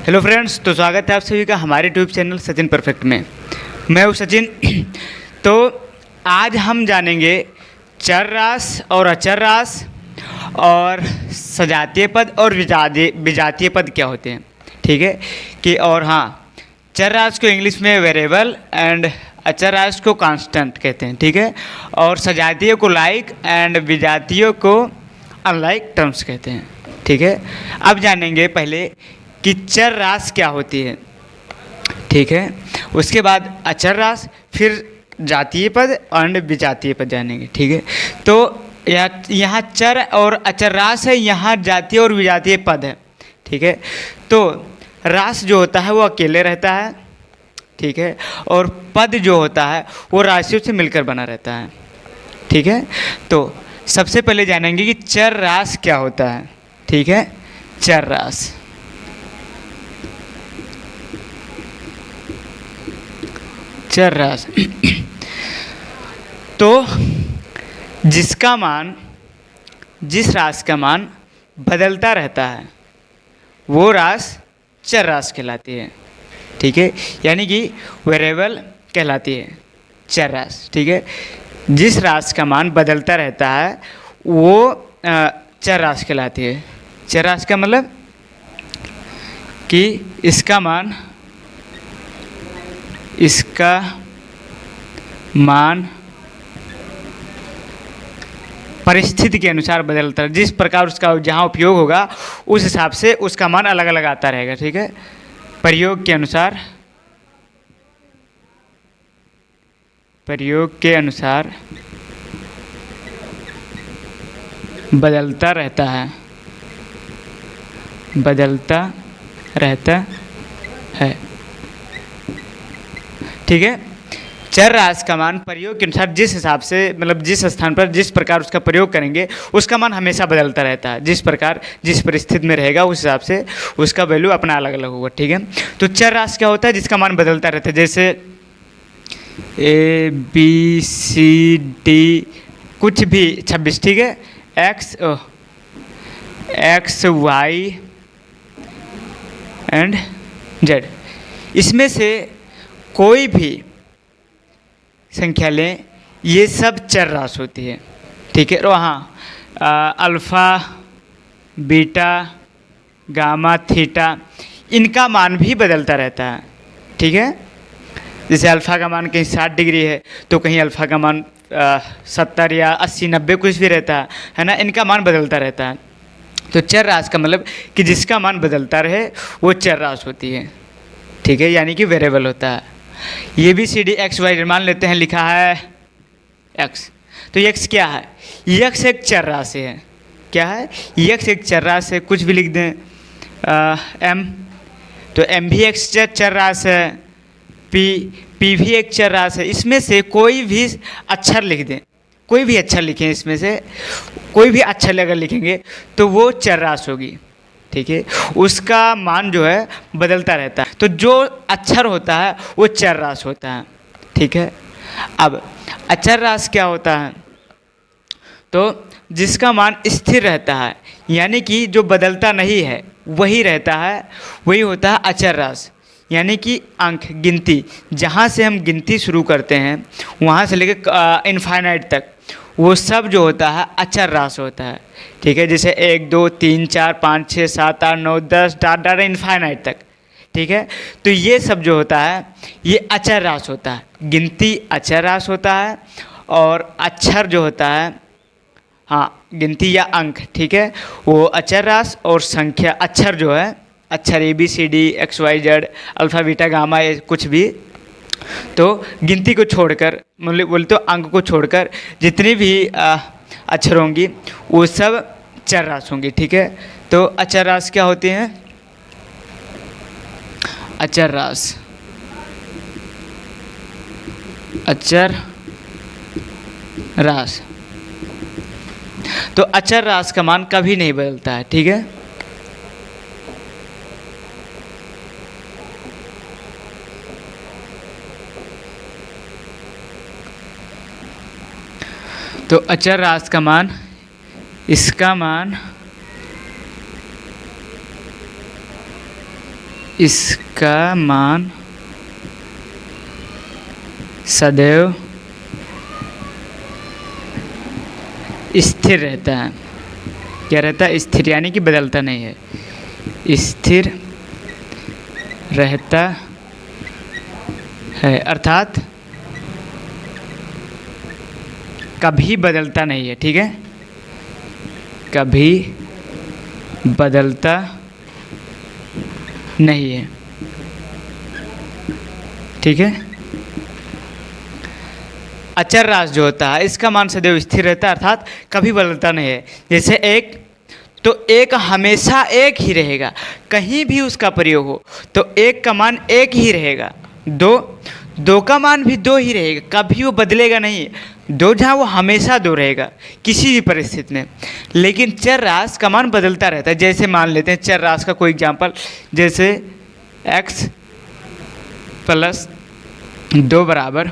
Hello friends, तो स्वागत है आप सभी का हमारे यूट्यूब चैनल सचिन परफेक्ट में। मैं हूँ सचिन। तो आज हम जानेंगे चर रास और अचर रास और सजातीय पद और विजातीय पद क्या होते हैं। ठीक है कि और हाँ, चर रास को इंग्लिश में वेरिएबल एंड अचर रास को कांस्टेंट कहते हैं। ठीक है, और सजातीय को लाइक एंड विजातीय को अनलाइक टर्म्स कहते हैं। ठीक है, अब जानेंगे पहले कि चर रास क्या होती है। ठीक है, उसके बाद अचर रास, फिर जातीय पद और विजातीय पद जानेंगे। ठीक है, तो यहाँ चर और अचर रास है, यहाँ जातीय और विजातीय पद है। ठीक है, तो रास जो होता है वो अकेले रहता है। ठीक है, और पद जो होता है वो राशियों से मिलकर बना रहता है। ठीक है, तो सबसे पहले जानेंगे कि चर रास क्या होता है। ठीक है, चर रास चर रास तो जिसका मान, जिस रास का मान बदलता रहता है वो रास चर रास कहलाती है। ठीक है, यानी कि वेरिएबल कहलाती है चर रास। ठीक है, जिस रास का मान बदलता रहता है वो चर रास कहलाती है। चर रास का मतलब कि इसका मान परिस्थिति के अनुसार बदलता है। जिस प्रकार उसका जहाँ उपयोग होगा उस हिसाब से उसका मान अलग अलग आता रहेगा। ठीक है, प्रयोग के अनुसार बदलता रहता है। ठीक है, चर रास का मान प्रयोग के अनुसार जिस हिसाब से, मतलब जिस स्थान पर जिस प्रकार उसका प्रयोग करेंगे उसका मान हमेशा बदलता रहता है। जिस प्रकार जिस परिस्थिति में रहेगा उस हिसाब से उसका वैल्यू अपना अलग अलग होगा। ठीक है, तो चर रास क्या होता है? जिसका मान बदलता रहता है। जैसे ABCD कुछ भी 26। ठीक है, X Y एंड Z, इसमें से कोई भी संख्या लें, ये सब चर रास होती है। ठीक है, और हाँ, अल्फ़ा, बीटा, गामा, थीटा, इनका मान भी बदलता रहता है। ठीक है, जैसे अल्फ़ा का मान कहीं 60 डिग्री है तो कहीं अल्फ़ा का मान 70 या 80, 90 कुछ भी रहता है ना। इनका मान बदलता रहता है। तो चर रास का मतलब कि जिसका मान बदलता रहे वो चर रास होती है। ठीक है, यानी कि वेरिएबल होता है। ये भी CD XY मान लेते हैं, लिखा है x, तो x क्या है? x एक चर राशि है। क्या है? x एक चर राशि है। कुछ भी लिख दें, m, तो m भी एक चर राशि है, p भी एक चर राशि है। इसमें से कोई भी अक्षर लिख दें, कोई भी अक्षर लिखें, इसमें से कोई भी अक्षर अगर लिखेंगे तो वो चर राशि होगी। ठीक है, उसका मान जो है बदलता रहता है। तो जो अक्षर होता है वो चर रास होता है। ठीक है, अब अचर रास क्या होता है? तो जिसका मान स्थिर रहता है, यानी कि जो बदलता नहीं है वही रहता है, वही होता है अचर रास। यानी कि अंक, गिनती, जहाँ से हम गिनती शुरू करते हैं वहाँ से लेकर इनफाइनाइट तक वो सब जो होता है अचर रास होता है। ठीक है, जैसे 1 2 3 4 5 6 7 8 9 10 डाटा इनफाइनाइट तक। ठीक है, तो ये सब जो होता है ये अचर रास होता है। गिनती अचर रास होता है, और अक्षर जो होता है, हाँ, गिनती या अंक, ठीक है, वो अचर रास, और संख्या अक्षर जो है, अक्षर ABCD XYZ alpha beta gamma, ये कुछ भी, तो गिनती को छोड़कर, मतलब बोले तो अंक को छोड़कर जितनी भी अक्षर होंगी वो सब चर रास होंगी। ठीक है, तो अचर रास क्या होती हैं? अचर रास तो अचर रास का मान कभी नहीं बदलता है। ठीक है, तो अचर रास का मान, इसका मान इसका मान सदैव स्थिर रहता है। क्या रहता है? स्थिर, यानी कि बदलता नहीं है, स्थिर रहता है, अर्थात कभी बदलता नहीं है। ठीक है, कभी बदलता नहीं है। ठीक है, अचर राशि जो होता है इसका मान सदैव स्थिर रहता है, अर्थात कभी बदलता नहीं है। जैसे एक, तो एक हमेशा एक ही रहेगा, कहीं भी उसका प्रयोग हो तो एक का मान एक ही रहेगा। दो का मान भी दो ही रहेगा, कभी वो बदलेगा नहीं। दो जहाँ वो हमेशा दो रहेगा किसी भी परिस्थिति में। लेकिन चर राशि का मान बदलता रहता है। जैसे मान लेते हैं चर राशि का कोई एग्जांपल, जैसे x प्लस 2 बराबर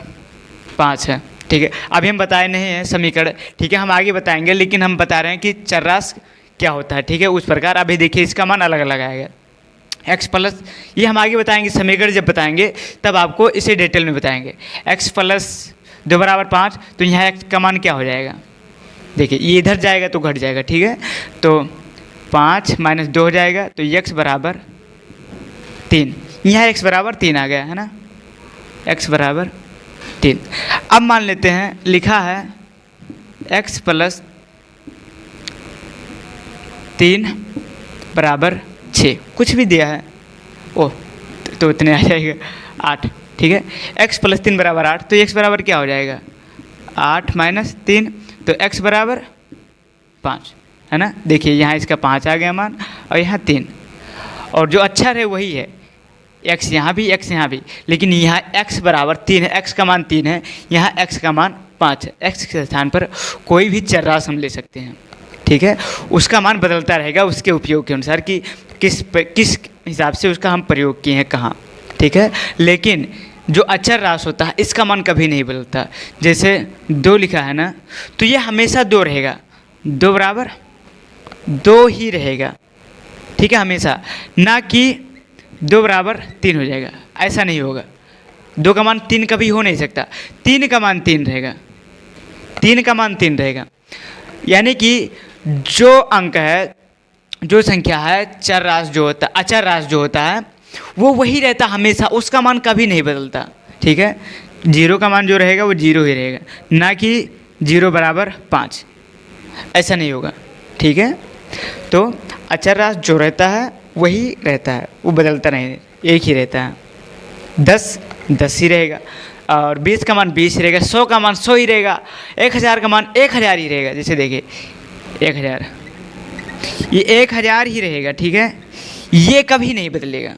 5 है। ठीक है, अभी हम बताए नहीं हैं समीकरण, ठीक है, हम आगे बताएंगे, लेकिन हम बता रहे हैं कि चर राशि क्या होता है। ठीक है, उस प्रकार अभी देखिए इसका मान अलग अलग आएगा। x प्लस, ये हम आगे बताएंगे, समीकरण जब बताएंगे तब आपको इसे डिटेल में बताएंगे। x प्लस 2 बराबर 5, तो यहाँ x का मान क्या हो जाएगा? देखिए ये इधर जाएगा तो घट जाएगा। ठीक है, तो 5 माइनस 2 हो जाएगा, तो x बराबर 3। यहाँ x बराबर 3 आ गया है ना, x बराबर 3। अब मान लेते हैं लिखा है x प्लस 3 बराबर 6, कुछ भी दिया है, ओह तो इतने आ जाएगा 8। ठीक है, x प्लस 3 बराबर 8, तो x बराबर क्या हो जाएगा? 8 माइनस 3, तो x बराबर 5 है ना। देखिए यहाँ इसका 5 आ गया मान, और यहाँ 3, और जो अक्षर है वही है, x यहाँ भी x यहाँ भी, लेकिन यहाँ x बराबर 3 है, x का मान 3 है, यहाँ x का मान 5 है। x के स्थान पर कोई भी चर राशि हम ले सकते हैं। ठीक है, उसका मान बदलता रहेगा उसके उपयोग के अनुसार कि किस हिसाब से उसका हम प्रयोग किए हैं कहाँ। ठीक है, लेकिन जो अचर राशि होता है इसका मान कभी नहीं बदलता। जैसे 2 लिखा है ना, तो ये हमेशा 2 रहेगा, 2 बराबर 2 ही रहेगा। ठीक है, हमेशा, ना कि 2 बराबर 3 हो जाएगा, ऐसा नहीं होगा। 2 का मान 3 कभी हो नहीं सकता, 3 का मान 3 रहेगा, 3 का मान 3 रहेगा। यानी कि जो अंक है, जो संख्या है, चर राशि जो होता है, अचर राशि जो होता है वो वही रहता हमेशा, उसका मान कभी नहीं बदलता। ठीक है, 0 का मान जो रहेगा वो 0 ही रहेगा, ना कि 0 बराबर 5, ऐसा नहीं होगा। ठीक है, तो अचर राशि जो रहता है वही रहता है, वो बदलता नहीं, एक ही रहता है। 10 10 ही रहेगा, और 20 का मान 20 ही रहेगा, 100 का मान 100 ही रहेगा, 1000 का मान 1000 ही रहेगा। जैसे देखिए 1000, ये 1000 ही रहेगा। ठीक है, ये कभी नहीं बदलेगा,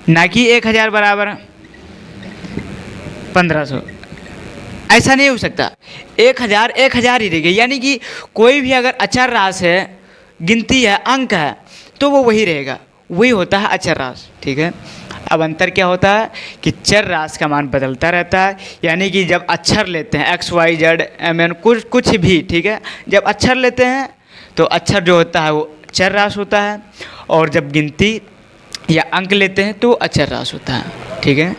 ना कि 1000 बराबर 1500, ऐसा नहीं हो सकता। 1000 1000 ही रहेगा, यानी कि कोई भी अगर अचर राशि है, गिनती है, अंक है, तो वो वही रहेगा, वही होता है अचर राशि। ठीक है, अब अंतर क्या होता है कि चर राशि का मान बदलता रहता है, यानी कि जब अक्षर लेते हैं x y z m n कुछ भी, ठीक है, जब अक्षर लेते हैं तो अक्षर जो होता है वो चर राशि होता है, और जब गिनती या अंक लेते हैं तो अचर राशि होता है। ठीक है,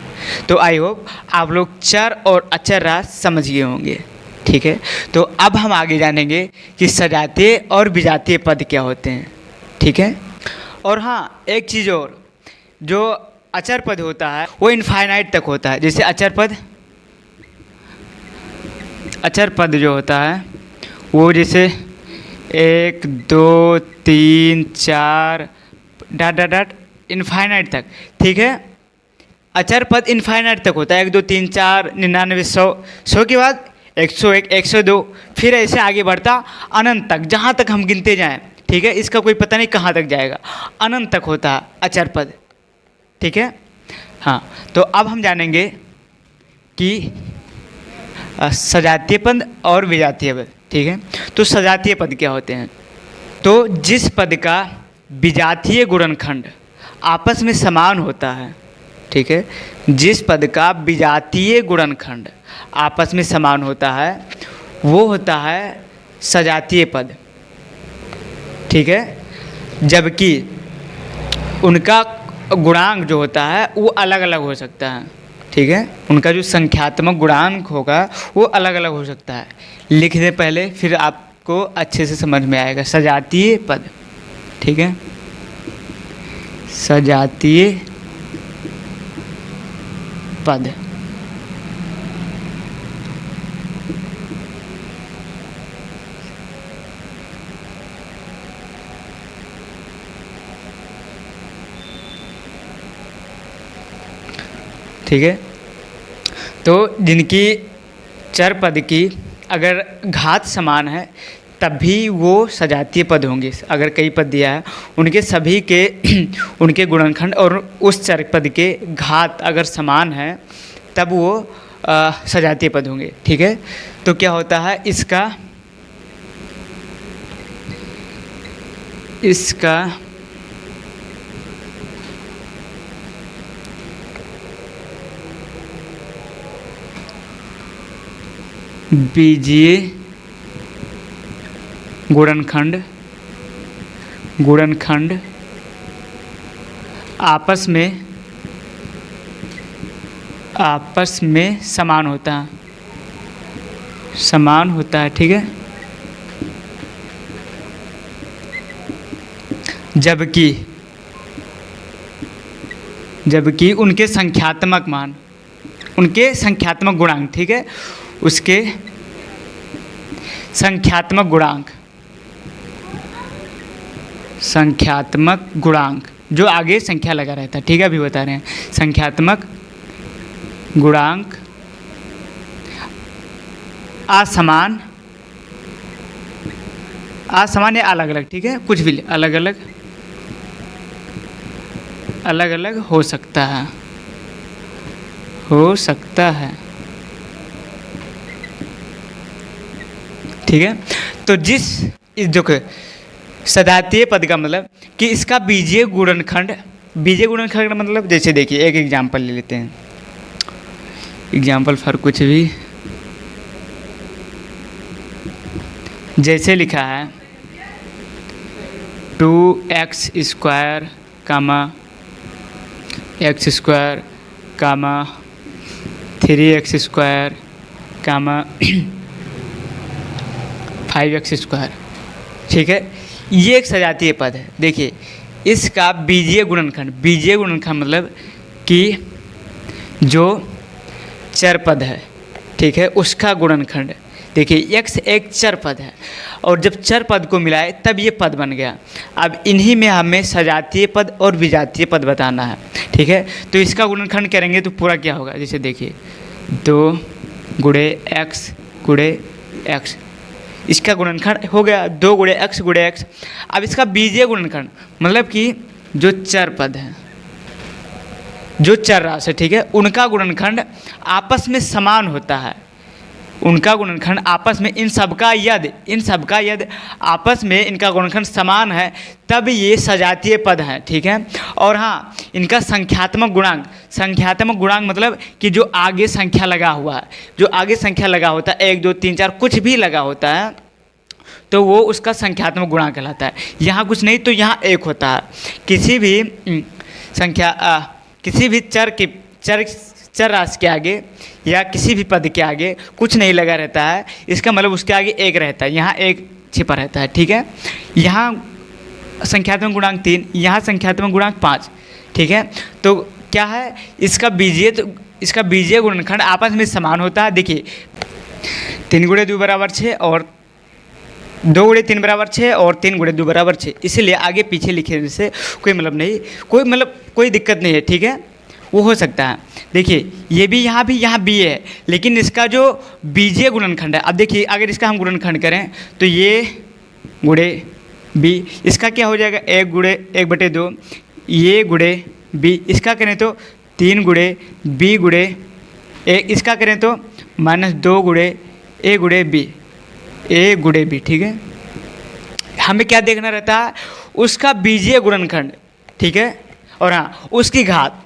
तो आई होप आप लोग चर और अचर राशि समझ गए होंगे। ठीक है, तो अब हम आगे जानेंगे कि सजातीय और विजातीय पद क्या होते हैं। ठीक है, और हाँ एक चीज़ और, जो अचर पद होता है वो इनफाइनाइट तक होता है। जैसे अचर पद जो होता है वो जैसे 1 2 3 4 डॉट डॉट डॉट इनफाइनाइट तक। ठीक है, अचर पद इनफाइनाइट तक होता है, 1 2 3 4 99 100, 100 के बाद 101 102, फिर ऐसे आगे बढ़ता अनंत तक, जहाँ तक हम गिनते जाएं। ठीक है, इसका कोई पता नहीं कहाँ तक जाएगा, अनंत तक होता है अचर पद। ठीक है, हाँ, तो अब हम जानेंगे कि सजातीय पद और विजातीय पद। ठीक है, तो सजातीय पद क्या होते हैं? तो जिस पद का विजातीय गुणनखंड आपस में समान होता है। ठीक है, जिस पद का विजातीय गुणनखंड आपस में समान होता है वो होता है सजातीय पद। ठीक है, जबकि उनका गुणांक जो होता है वो अलग अलग हो सकता है, ठीक है। उनका जो संख्यात्मक गुणांक होगा वो अलग अलग हो सकता है। लिख दें पहले, फिर आपको अच्छे से समझ में आएगा। सजातीय पद, ठीक है, सजातीय पद। ठीक है, तो जिनकी चर पद की अगर घात समान है तब भी वो सजातीय पद होंगे। अगर कई पद दिया है, उनके सभी के उनके गुणनखंड और उस चर पद के घात अगर समान है तब वो सजातीय पद होंगे, ठीक है। तो क्या होता है, इसका बीजीय गुणनखंड आपस में समान होता है, ठीक है। जबकि उनके संख्यात्मक गुणांक, ठीक है, उसके संख्यात्मक गुणांक जो आगे संख्या लगा रहता है, ठीक है, अभी बता रहे हैं। संख्यात्मक गुणांक असमान या अलग अलग, ठीक है, कुछ भी अलग अलग हो सकता है, ठीक है। तो जो सजातीय पद का मतलब कि इसका बीजीय गुणनखंड मतलब, जैसे देखिए एक एग्जाम्पल ले लेते हैं। एग्जाम्पल फॉर कुछ भी, जैसे लिखा है 2x स्क्वायर कामा x स्क्वायर कामा 3x स्क्वायर कामा 5x स्क्वायर, ठीक है। ये एक सजातीय पद है। देखिए इसका बीजीय गुणनखंड मतलब कि जो चर पद है, ठीक है, उसका गुणनखंड। देखिए x एक चर पद है और जब चर पद को मिलाए तब ये पद बन गया। अब इन्हीं में हमें सजातीय पद और विजातीय पद बताना है, ठीक है। तो इसका गुणनखंड करेंगे तो पूरा क्या होगा, जैसे देखिए 2 गुणे x, इसका गुणनखंड हो गया 2 गुणे x। अब इसका बीजीय गुणनखंड मतलब कि जो चर पद है, जो चर राशि, ठीक है, उनका गुणनखंड आपस में समान होता है। उनका गुणनखंड आपस में इन सबका यदि आपस में इनका गुणनखंड समान है तब ये सजातीय पद हैं, ठीक है। और हाँ, इनका संख्यात्मक गुणांक मतलब कि जो आगे संख्या लगा होता है 1 2 3 4 कुछ भी लगा होता है तो वो उसका संख्यात्मक गुणांक कहलाता है। यहाँ कुछ नहीं तो यहाँ 1 होता है। किसी भी चर राशि के आगे या किसी भी पद के आगे कुछ नहीं लगा रहता है, इसका मतलब उसके आगे 1 रहता है, यहाँ 1 छिपा रहता है, ठीक है। यहाँ संख्यात्मक गुणांक 3, यहाँ संख्यात्मक गुणांक 5, ठीक है। तो क्या है, इसका बीजीय गुणनखंड आपस में समान होता है। देखिए 3 गुणे 2 बराबर 6 और 2 गुणे 3 बराबर 6 और 3 गुणे 2 बराबर 6, इसलिए आगे पीछे लिखने से कोई मतलब नहीं, कोई दिक्कत नहीं है, ठीक है, वो हो सकता है। देखिए ये भी यहाँ भी है, लेकिन इसका जो बीजीय गुणनखंड है, अब देखिए अगर इसका हम गुणनखंड करें तो ये गुणे बी, इसका क्या हो जाएगा 1 गुणे 1/2, ये गुणे बी, इसका करें तो 3 गुणे बी गुणे ए, इसका करें तो -2 गुणे ए गुणे बी, ठीक है। हमें क्या देखना रहता है, उसका बीजीय गुणनखंड, ठीक है, और हाँ उसकी घात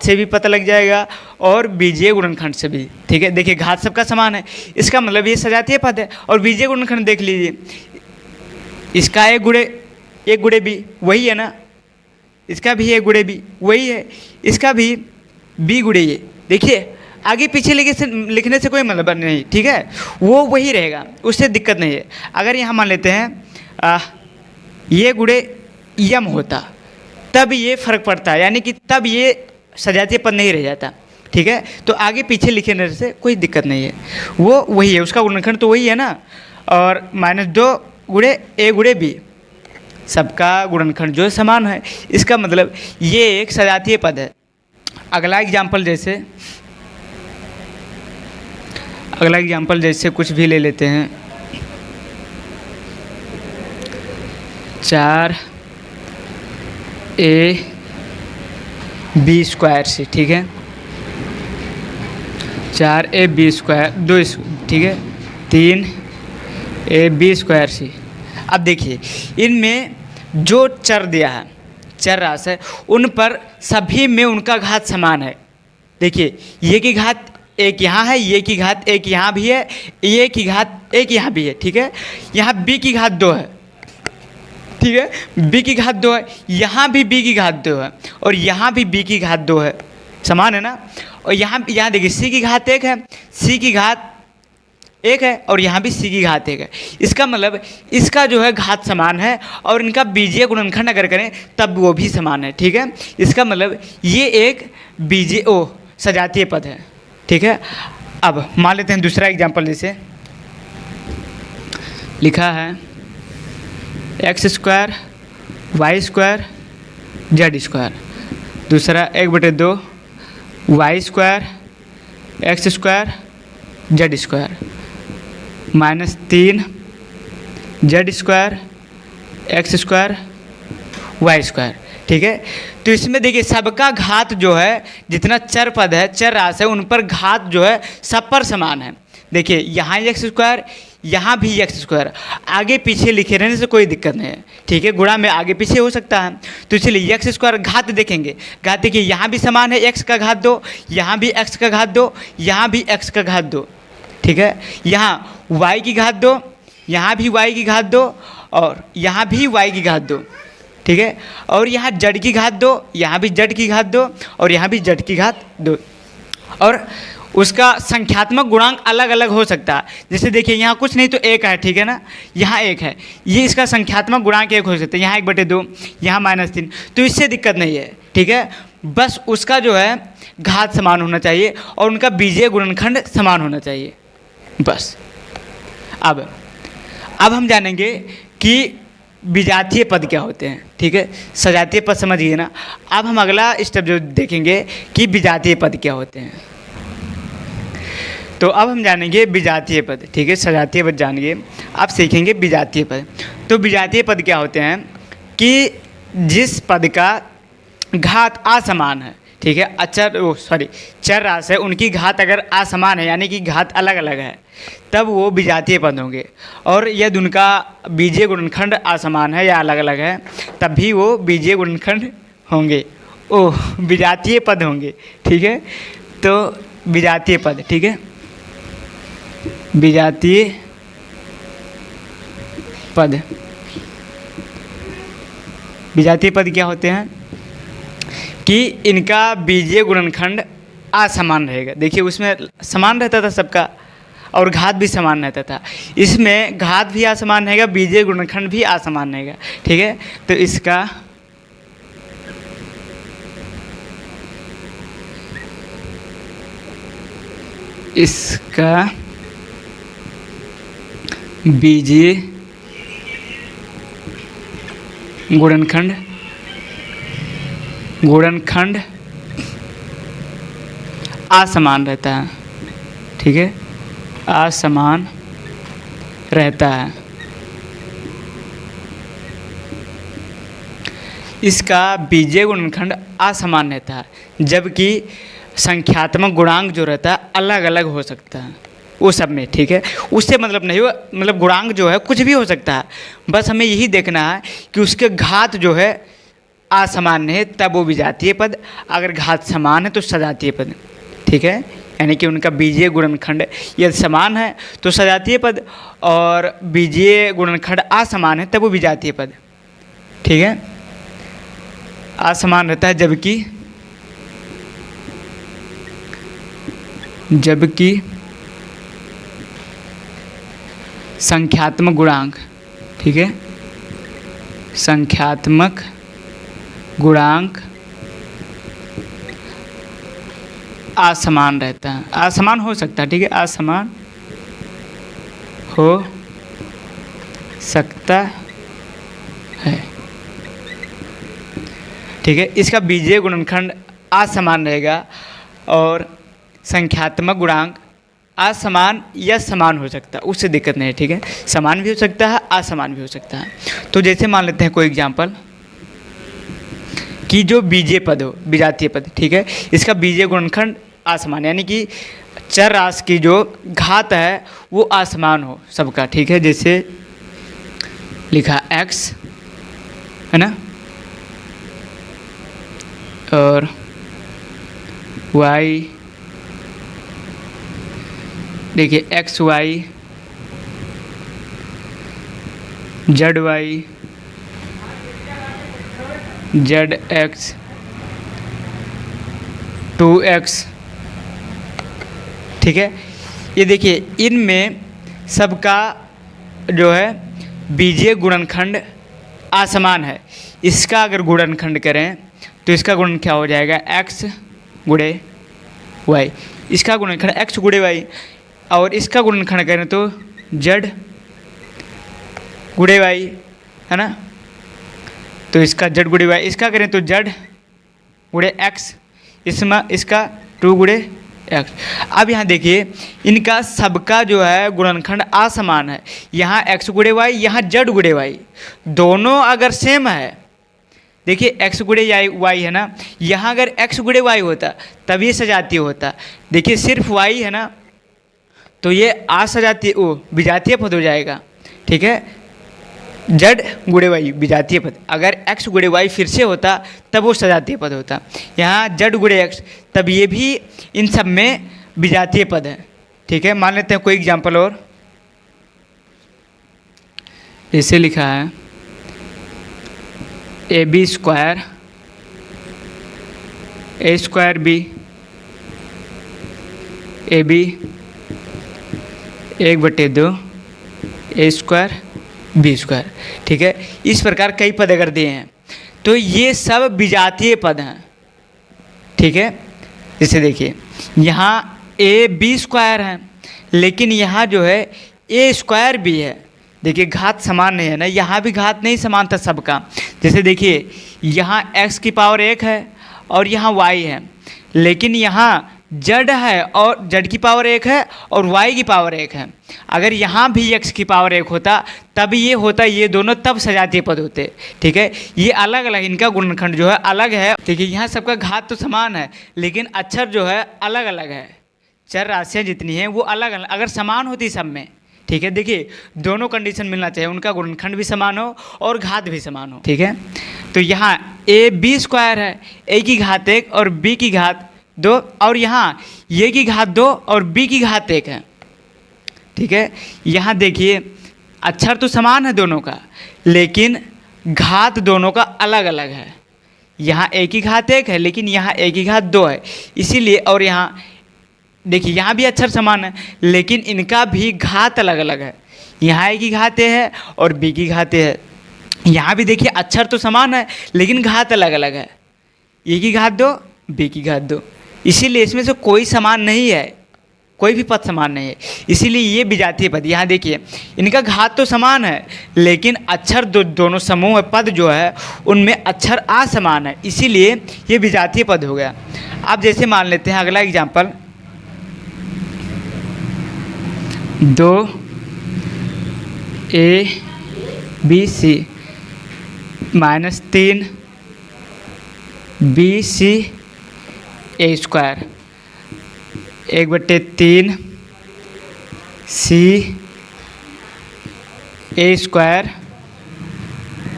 से भी पता लग जाएगा और बीजीय गुणनखंड से भी, ठीक है। देखिए घात सबका समान है, इसका मतलब ये सजातीय पद है। और बीजीय गुणनखंड देख लीजिए, इसका 1 गुणे बी वही है ना, इसका भी ए गुणे बी वही है, इसका भी बी गुणे ए। देखिए आगे पीछे लिखने से कोई मतलब नहीं, ठीक है, वो वही रहेगा, उससे दिक्कत नहीं है। अगर यहाँ मान लेते हैं ये गुणे यम होता तब ये फर्क पड़ता है, यानी कि तब ये सजातीय पद नहीं रह जाता, ठीक है। तो आगे पीछे लिखने से कोई दिक्कत नहीं है, वो वही है, उसका गुणनखंड तो वही है ना। और -2 गुणे ए गुणे बी, सबका गुणनखंड जो है समान है, इसका मतलब ये एक सजातीय पद है। अगला एग्जाम्पल जैसे कुछ भी ले लेते हैं, 4ab² से, ठीक है, 4ab² 2, ठीक है, 3ab² से। अब देखिए इनमें जो चर दिया है, चर राशि है, उन पर सभी में उनका घात समान है। देखिए ये की घात एक यहाँ है, ये की घात एक यहाँ भी है, ये की घात एक यहाँ भी है, ठीक है। यहाँ b की घात 2 है, ठीक है, b की घात 2 है, यहाँ भी b की घात 2 है, और यहाँ भी b की घात 2 है, समान है ना। और यहाँ देखिए c की घात 1 है, c की घात 1 है, और यहाँ भी c की घात 1 है। इसका मतलब इसका जो है घात समान है, और इनका बीजीय गुणनखंड अगर करें तब वो भी समान है, ठीक है। इसका मतलब ये एक सजातीय पद है, ठीक है। अब मान लेते हैं दूसरा एग्जाम्पल, जैसे लिखा है x² y² z², दूसरा 1/2 y² x² z² -3 z² x² y², ठीक है। तो इसमें देखिए सबका घात जो है, जितना चर पद है, चर राशि है, उन पर घात जो है सब पर समान है। देखिए यहाँ x², यहाँ भी x², आगे पीछे लिखे रहने से कोई दिक्कत नहीं है, ठीक है, गुणा में आगे पीछे हो सकता है। तो इसलिए x² घात देखेंगे, घात देखिए यहाँ भी समान है, x का घात 2, यहाँ भी x का घात 2, यहाँ भी x का घात 2, ठीक है। यहाँ y की घात 2, यहाँ भी y की घात 2, और यहाँ भी y की घात 2, ठीक है। और यहाँ z की घात 2, यहाँ भी z की घात 2, और यहाँ भी z की घात 2। और उसका संख्यात्मक गुणांक अलग अलग हो सकता है। जैसे देखिए यहाँ कुछ नहीं तो 1 है, ठीक है ना, यहाँ 1 है, ये इसका संख्यात्मक गुणांक 1 हो सकता है, यहाँ 1/2, यहाँ -3, तो इससे दिक्कत नहीं है, ठीक है। बस उसका जो है घात समान होना चाहिए और उनका बीजीय गुणनखंड समान होना चाहिए, बस। अब हम जानेंगे कि विजातीय पद क्या होते हैं, ठीक है। सजातीय पद समझ गए ना। अब हम अगला स्टेप जो देखेंगे कि विजातीय पद क्या होते हैं। तो अब हम जानेंगे विजातीय पद, ठीक है, सजातीय पद जानेंगे, अब सीखेंगे विजातीय पद। तो विजातीय पद क्या होते हैं कि जिस पद का घात असमान है, ठीक है, चर राशि है, उनकी घात अगर असमान है, यानी कि घात अलग अलग है, तब वो विजातीय पद होंगे। और यदि उनका बीजीय गुणनखंड असमान है या अलग अलग है, तब भी वो बीजीय गुणनखंड होंगे, विजातीय पद होंगे, ठीक है। तो विजातीय पद, ठीक है, विजातीय पद क्या होते हैं कि इनका बीजीय गुणनखंड असमान रहेगा। देखिए उसमें समान रहता था सबका, और घात भी समान रहता था, इसमें घात भी असमान रहेगा, बीजीय गुणनखंड भी असमान रहेगा, ठीक है। तो इसका बीजीय गुणनखंड असमान रहता है, ठीक है, असमान रहता है। इसका बीजीय गुणनखंड असमान रहता है, जबकि संख्यात्मक गुणांक जो रहता है अलग अलग हो सकता है वो सब में, ठीक है। उससे मतलब नहीं हुआ, मतलब गुणांक जो है कुछ भी हो सकता है, बस हमें यही देखना है कि उसके घात जो है असमान है, तब वो विजातीय पद, अगर घात समान है तो सजातीय पद, ठीक है। यानी कि उनका बीजीय गुणनखंड यदि समान है तो सजातीय पद, और बीजीय गुणनखंड असमान है तब वो विजातीय पद, ठीक है। असमान रहता है, जबकि संख्यात्मक गुणांक, ठीक है, संख्यात्मक गुणांक असमान रहता है, असमान हो सकता है, ठीक है, असमान हो सकता है, ठीक है। इसका बीजीय गुणनखंड असमान रहेगा और संख्यात्मक गुणांक असमान या समान हो सकता है, उससे दिक्कत नहीं है, ठीक है। समान भी हो सकता है, असमान भी हो सकता है। तो जैसे मान लेते हैं कोई एग्जांपल कि जो बीजीय पद हो, विजातीय पद, ठीक है, इसका बीजीय गुणनखंड असमान, यानी कि चर राशि की जो घात है वो असमान हो सबका, ठीक है। जैसे लिखा x है ना, और y, देखिए x y, z y, z x, 2x, ठीक है। ये देखिए इनमें सबका जो है बीजीय गुणनखंड असमान है। इसका अगर गुणनखंड करें तो इसका गुणन क्या हो जाएगा, x गुणे y, इसका गुणनखंड x गुणे y, और इसका गुणनखंड करें तो z गुणे y, है ना, तो इसका z गुणे y, इसका करें तो z गुणे x, इसमें इसका 2 गुणे x। अब यहाँ देखिए इनका सबका जो है गुणनखंड असमान है, यहाँ x गुणे y, यहाँ z गुणे y, दोनों अगर सेम है, देखिए x गुणे y है ना, यहाँ अगर x गुणे y होता तब ये सजातीय होता, देखिए सिर्फ y है ना, तो ये असजातीय विजातीय पद हो जाएगा, ठीक है। z गुणे y विजातीय पद, अगर x गुणे y फिर से होता तब वो सजातीय पद होता, यहाँ z गुणे x, तब ये भी इन सब में विजातीय पद है, ठीक है। मान लेते हैं कोई एग्जांपल और, जैसे लिखा है AB square A square B, AB 1/2 A square B square, ठीक है। इस प्रकार कई पद अगर दिए हैं तो ये सब विजातीय पद हैं, ठीक है। जैसे देखिए यहाँ AB स्क्वायर है, लेकिन यहाँ जो है A स्क्वायर भी है, देखिए घात समान नहीं है ना, यहाँ भी घात नहीं समान था सबका। जैसे देखिए यहाँ x की पावर 1 है और यहाँ y है, लेकिन यहाँ z है और z की पावर 1 है और y की पावर 1 है। अगर यहाँ भी x की पावर 1 होता तब ये होता, ये दोनों तब सजातीय पद होते, ठीक है। ये अलग अलग, इनका गुणनखंड जो है अलग है, ठीक है। यहाँ सबका घात तो समान है लेकिन अक्षर जो है अलग अलग है, चर राशियाँ जितनी हैं वो अलग अलग, अगर समान होती सब में, ठीक है। देखिए दोनों कंडीशन मिलना चाहिए, उनका गुणनखंड भी समान हो और घात भी समान हो, ठीक है। तो यहाँ AB स्क्वायर है, A की घात 1 और B की घात 2, और यहाँ A की घात 2 और B की घात 1 है, ठीक है। यहाँ देखिए अक्षर तो समान है दोनों का, लेकिन घात दोनों का अलग अलग है। यहाँ A की घात 1 है लेकिन यहाँ A की घात 2 है, इसीलिए, और यहाँ देखिए यहाँ भी अक्षर समान है लेकिन इनका भी घात अलग अलग है, यहाँ A की घात A है और B की घात A है। यहाँ भी देखिए अक्षर तो समान है लेकिन घात अलग अलग है, A की घात 2 B की घात 2, इसीलिए इसमें से कोई समान नहीं है, कोई भी पद समान नहीं है, इसीलिए ये विजातीय पद। यहाँ देखिए इनका घात तो समान है लेकिन अक्षर दोनों समूह पद जो है उनमें अक्षर असमान है, इसीलिए ये विजातीय पद हो गया। अब जैसे मान लेते हैं अगला example, 2 ABC minus 3 BC A square 1/3 C A square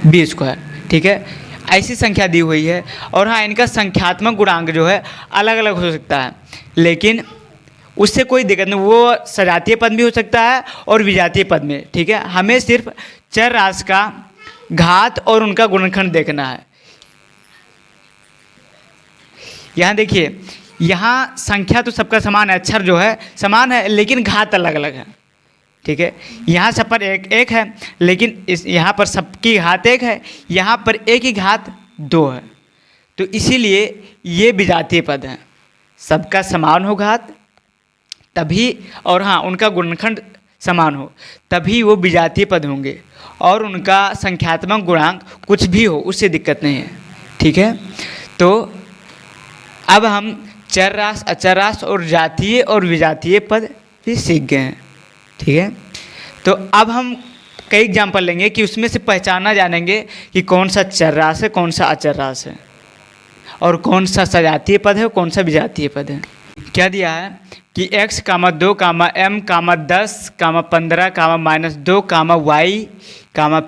B square, ठीक है। ऐसी संख्या दी हुई है, और हाँ इनका संख्यात्मक गुणांक जो है अलग अलग हो सकता है, लेकिन उससे कोई दिक्कत नहीं, वो सजातीय पद भी हो सकता है और विजातीय पद में, ठीक है। हमें सिर्फ चर राशि का घात और उनका गुणनखंड देखना है, यहाँ देखिए, यहाँ संख्या तो सबका समान है, अक्षर जो है समान है, लेकिन घात अलग अलग है। ठीक है, यहाँ सब पर एक एक है, लेकिन इस यहाँ पर सबकी घात एक है, यहाँ पर एक ही घात 2 है। तो इसीलिए ये विजातीय पद हैं। सबका समान हो घात तभी, और हाँ उनका गुणनखंड समान हो तभी वो विजातीय पद होंगे, और उनका संख्यात्मक गुणांक कुछ भी हो उससे दिक्कत नहीं है। ठीक है, तो अब हम चर रास, अचर रास और जातीय और विजातीय पद भी सीख गए हैं। ठीक है, तो अब हम कई एग्जाम्पल लेंगे कि उसमें से पहचानना जानेंगे कि कौन सा चर रास है, कौन सा अचर रास है, और कौन सा सजातीय पद है और कौन सा विजातीय पद है। क्या दिया है कि x, 2, m, 10, 15, -2, y,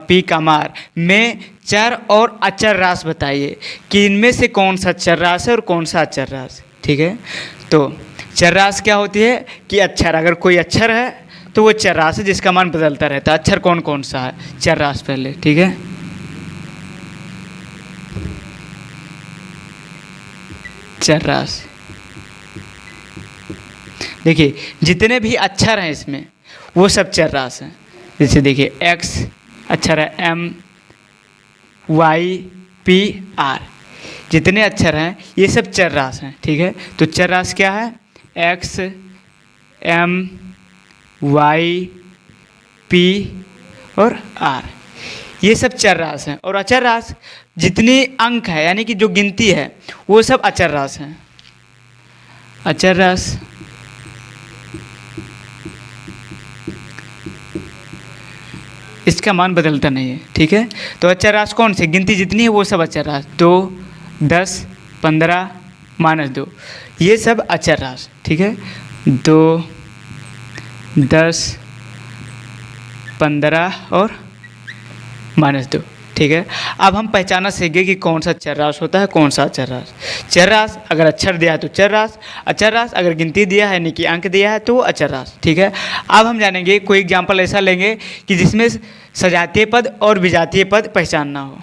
p, r में चर और अचर रास बताइए कि इनमें से कौन सा चर रास है और कौन सा अचर रास। ठीक है, तो चर रास क्या होती है कि अक्षर, अगर कोई अक्षर है तो वो चर रास है जिसका मान बदलता रहता है। अक्षर कौन कौन सा है, चर रास पहले। ठीक है, चर रास देखिए जितने भी अक्षर हैं इसमें वो सब चर रास हैं। जैसे देखिए x अक्षर है, m, y, p, r, जितने अक्षर हैं ये सब चर रास हैं। ठीक है, तो चर रास क्या है, x, m, y, p और r, ये सब चर रास हैं। और अचर रास जितनी अंक है यानी कि जो गिनती है वो सब अचर रास हैं। अचर रास इसका मान बदलता नहीं है। ठीक है, तो अचर रास कौन से, गिनती जितनी है वो सब अचर रास, 2, 10, 15, -2, ये सब अचर रास। ठीक है, 2, 10, 15 और -2। ठीक है, अब हम पहचाना सीखेंगे कि कौन सा चर रास होता है, कौन सा अचर रास। चर रास अगर अक्षर दिया है तो चर रास, अचर रास अगर गिनती दिया है यानी कि अंक दिया है तो अचर रास। ठीक है, अब हम जानेंगे, कोई एग्जाम्पल ऐसा लेंगे कि जिसमें सजातीय पद और विजातीय पद पहचानना हो।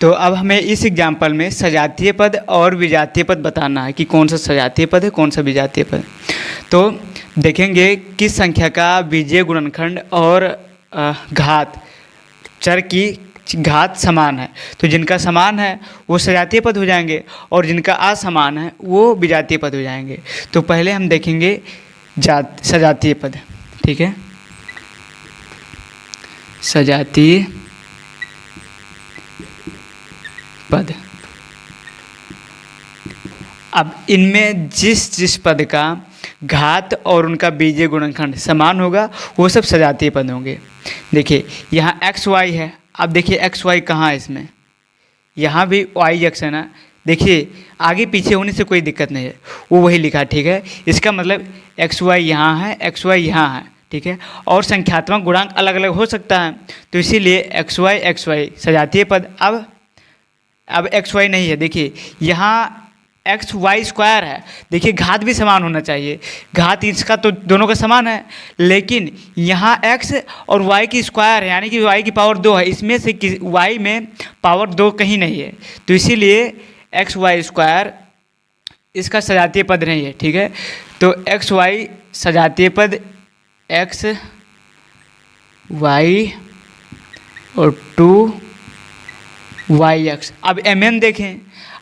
तो अब हमें इस एग्जाम्पल में सजातीय पद और विजातीय पद बताना है कि कौन सा सजातीय पद है, कौन सा विजातीय पद। तो देखेंगे किस संख्या का बीजीय गुणनखंड और घात, चर की घात समान है। तो जिनका समान है वो सजातीय पद हो जाएंगे और जिनका असमान है वो विजातीय पद हो जाएंगे। तो पहले हम देखेंगे सजातीय पद। ठीक है, सजातीय पद। अब इनमें जिस जिस पद का घात और उनका बीजीय गुणनखंड समान होगा वो सब सजातीय पद होंगे। देखिए यहाँ एक्स वाई है, अब देखिए एक्स वाई कहाँ है इसमें, यहाँ भी वाई एक्स है ना। देखिए आगे पीछे होने से कोई दिक्कत नहीं है, वो वही लिखा। ठीक है, इसका मतलब एक्स वाई यहाँ है, एक्स वाई यहाँ है। ठीक है, और संख्यात्मक गुणांक अलग अलग हो सकता है, तो इसीलिए एक्स वाई सजातीय पद। अब एक्स वाई नहीं है, देखिए यहाँ एक्स वाई स्क्वायर है, देखिए घात भी समान होना चाहिए, घात इसका तो दोनों का समान है, लेकिन यहाँ एक्स और वाई की स्क्वायर है यानी कि वाई की पावर 2 है, इसमें से वाई में पावर 2 कहीं नहीं है, तो इसीलिए एक्स वाई स्क्वायर इसका सजातीय पद नहीं है। ठीक है, तो एक्स वाई सजातीय पद एक्स वाई और 2 वाई एक्स। अब एम एन देखें,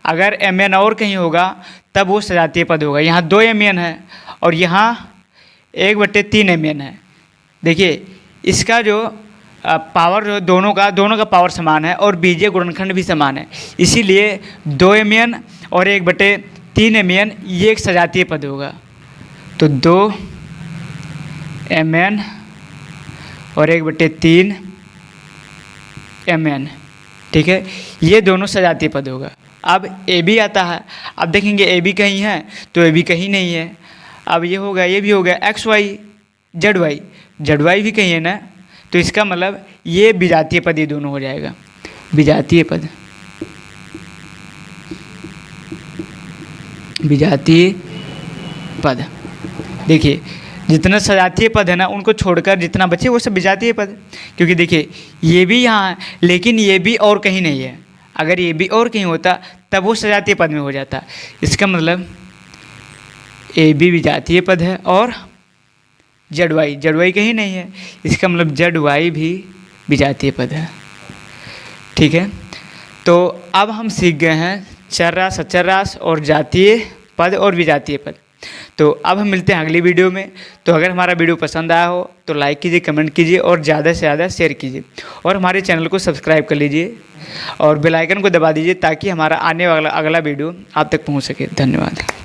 अगर एम एन और कहीं होगा तब वो सजातीय पद होगा। यहाँ 2 एम एन है और यहाँ 1/3 एम एन है। देखिए इसका जो पावर जो दोनों का पावर समान है और बीजीय गुणनखंड भी समान है, इसीलिए 2 एम एन और 1/3 एम एन ये एक सजातीय पद होगा। तो 2 एम एन और 1/3 एम एन। ठीक है, ये दोनों सजातीय पद होगा। अब ए बी आता है, अब देखेंगे ए बी कहीं है तो ए बी कहीं नहीं है। अब ये हो गया, ये भी हो गया, एक्स वाई जेड वाई भी कहीं है ना, तो इसका मतलब ये विजातीय पद, ये दोनों हो जाएगा विजातीय पद। विजातीय पद देखिए जितना सजातीय पद है ना उनको छोड़कर जितना बचे वो सब विजातीय पद, क्योंकि देखिए ये भी यहाँ है लेकिन ये भी और कहीं नहीं है। अगर ये भी और कहीं होता तब वो सजातीय पद में हो जाता। इसका मतलब ए बी विजातीय पद है और जेड वाई कहीं नहीं है, इसका मतलब जेड वाई भी विजातीय पद है। ठीक है, तो अब हम सीख गए हैं चर्राश, अचर्राश और जातीय पद और विजातीय पद। तो अब हम मिलते हैं अगली वीडियो में। तो अगर हमारा वीडियो पसंद आया हो तो लाइक कीजिए, कमेंट कीजिए और ज़्यादा से ज़्यादा शेयर कीजिए और हमारे चैनल को सब्सक्राइब कर लीजिए और बेल आइकन को दबा दीजिए ताकि हमारा आने वाला अगला वीडियो आप तक पहुंच सके। धन्यवाद।